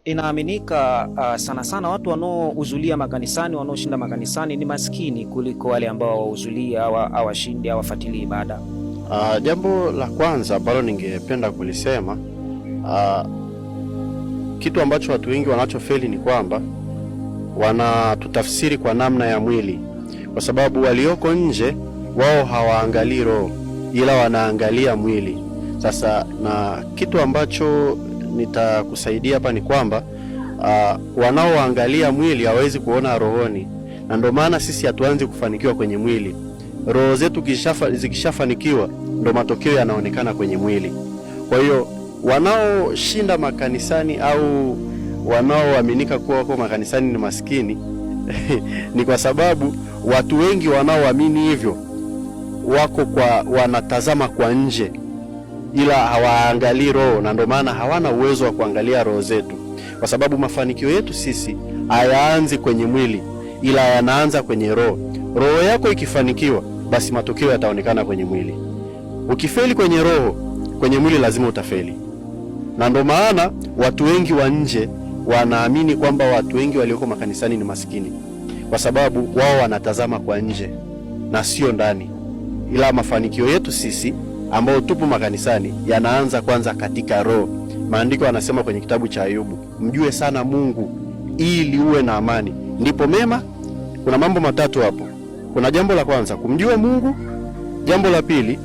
Inaaminika sana sana watu wanaohudhuria makanisani, wanaoshinda makanisani ni maskini kuliko wale ambao wahudhuria hawashindi hawafuatilii ibada. Jambo la kwanza ambalo ningependa kulisema, kitu ambacho watu wengi wanachofeli ni kwamba wanatutafsiri kwa namna ya mwili, kwa sababu walioko nje wao hawaangalii roho ila wanaangalia mwili. Sasa na kitu ambacho nitakusaidia hapa ni kwamba wanaoangalia mwili hawezi kuona rohoni, na ndio maana sisi hatuanzi kufanikiwa kwenye mwili. Roho zetu zikishafanikiwa ndo matokeo yanaonekana kwenye mwili. Kwa hiyo wanaoshinda makanisani au wanaoaminika kuwa wako makanisani ni maskini ni kwa sababu watu wengi wanaoamini hivyo wako wanatazama kwa nje ila hawaangalii roho, na ndio maana hawana uwezo wa kuangalia roho zetu, kwa sababu mafanikio yetu sisi hayaanzi kwenye mwili ila yanaanza kwenye roho. Roho yako ikifanikiwa, basi matokeo yataonekana kwenye mwili. Ukifeli kwenye roho, kwenye mwili lazima utafeli. Na ndio maana watu wengi wa nje wanaamini kwamba watu wengi walioko makanisani ni maskini, kwa sababu wao wanatazama kwa nje na sio ndani. Ila mafanikio yetu sisi ambao tupo makanisani yanaanza kwanza katika roho. Maandiko yanasema kwenye kitabu cha Ayubu, mjue sana Mungu ili uwe na amani, ndipo mema. Kuna mambo matatu hapo. Kuna jambo la kwanza kumjua Mungu, jambo la pili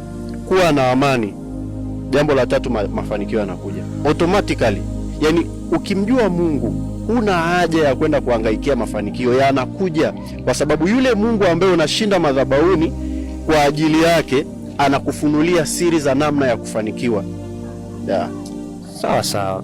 kuwa na amani, jambo la tatu mafanikio yanakuja automatically. Yani ukimjua Mungu huna haja ya kwenda kuhangaikia mafanikio, yanakuja kwa sababu yule Mungu ambaye unashinda madhabahuni kwa ajili yake anakufunulia siri za namna ya kufanikiwa. Sawa sawa.